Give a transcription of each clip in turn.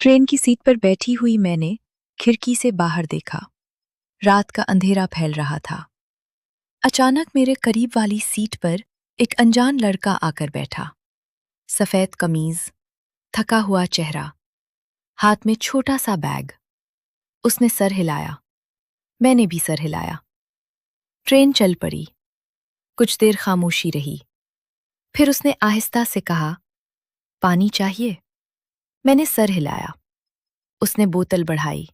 Train की seat पर बैठी हुई मैंने खिड़की से बाहर देखा। रात का अंधेरा फैल रहा था। अचानक मेरे करीब वाली सीट पर एक अनजान लड़का आकर बैठा। सफेद कमीज, थका हुआ चेहरा, हाथ में छोटा सा बैग। उसने सर हिलाया। मैंने भी सर हिलाया। ट्रेन चल पड़ी। कुछ देर खामोशी रही। फिर उसने आहिस्ता से कहा, पानी चाहिए? मैंने सर हिलाया। उसने बोतल बढ़ाई।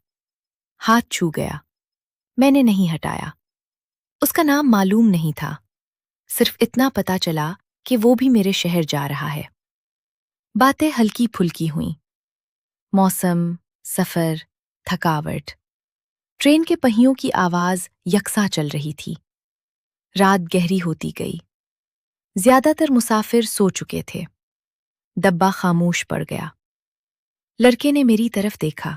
हाथ छू गया। मैंने नहीं हटाया। उसका नाम मालूम नहीं था। सिर्फ इतना पता चला कि वो भी मेरे शहर जा रहा है। बातें हल्की फुल्की हुईं। मौसम, सफर, थकावट। ट्रेन के पहियों की आवाज यकसा चल रही थी। रात गहरी होती गई। ज्यादातर मुसाफिर सो चुके थे। डब्बा खामोश पड़ गया। लड़के ने मेरी तरफ देखा।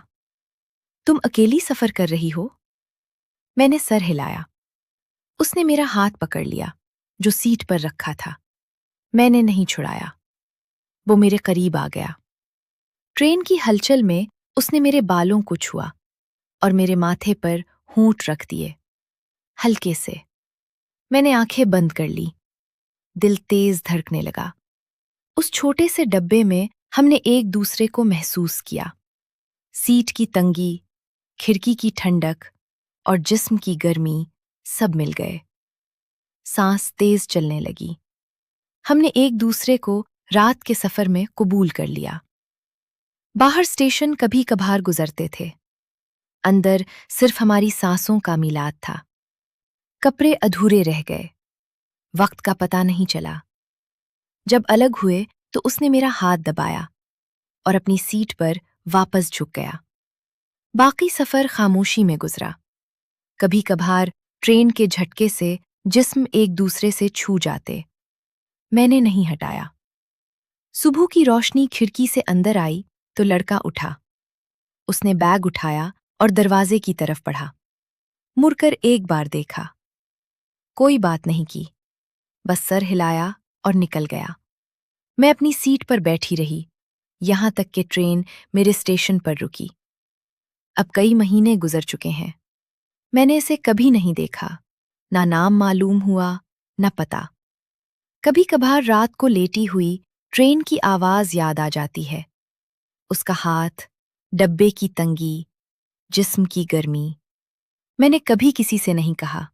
तुम अकेली सफर कर रही हो? मैंने सर हिलाया। उसने मेरा हाथ पकड़ लिया, जो सीट पर रखा था। मैंने नहीं छुड़ाया। वो मेरे करीब आ गया। ट्रेन की हलचल में उसने मेरे बालों को छुआ और मेरे माथे पर होंठ रख दिए, हल्के से। मैंने आंखें बंद कर ली। दिल तेज धड़कने लगा। उस छोटे से डब्बे में हमने एक दूसरे को महसूस किया। सीट की तंगी, खिड़की की ठंडक और जिस्म की गर्मी सब मिल गए। सांस तेज चलने लगी। हमने एक दूसरे को रात के सफर में कबूल कर लिया। बाहर स्टेशन कभी कभार गुजरते थे। अंदर सिर्फ हमारी सांसों का मिलाद था। कपड़े अधूरे रह गए। वक्त का पता नहीं चला। जब अलग हुए तो उसने मेरा हाथ दबाया और अपनी सीट पर वापस झुक गया। बाकी सफर खामोशी में गुजरा। कभी कभार ट्रेन के झटके से जिस्म एक दूसरे से छू जाते। मैंने नहीं हटाया। सुबह की रोशनी खिड़की से अंदर आई तो लड़का उठा। उसने बैग उठाया और दरवाजे की तरफ बढ़ा। मुड़कर एक बार देखा। कोई बात नहीं की, बस सर हिलाया और निकल गया। मैं अपनी सीट पर बैठी रही, यहां तक कि ट्रेन मेरे स्टेशन पर रुकी। अब कई महीने गुजर चुके हैं। मैंने इसे कभी नहीं देखा। ना नाम मालूम हुआ, ना पता। कभी कभार रात को लेटी हुई ट्रेन की आवाज याद आ जाती है। उसका हाथ, डब्बे की तंगी, जिस्म की गर्मी। मैंने कभी किसी से नहीं कहा।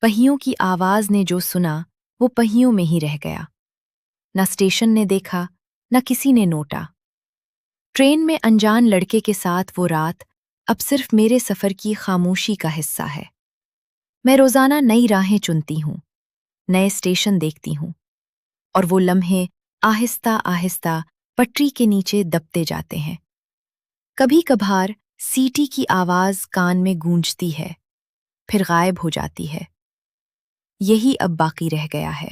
पहियों की आवाज ने जो सुना वो पहियों में ही रह गया। न स्टेशन ने देखा, न किसी ने नोटा। ट्रेन में अनजान लड़के के साथ वो रात अब सिर्फ मेरे सफर की खामोशी का हिस्सा है। मैं रोजाना नई राहें चुनती हूँ, नए स्टेशन देखती हूँ, और वो लम्हे आहिस्ता आहिस्ता पटरी के नीचे दबते जाते हैं। कभी कभार सीटी की आवाज कान में गूंजती है, फिर गायब हो जाती है। यही अब बाकी रह गया है।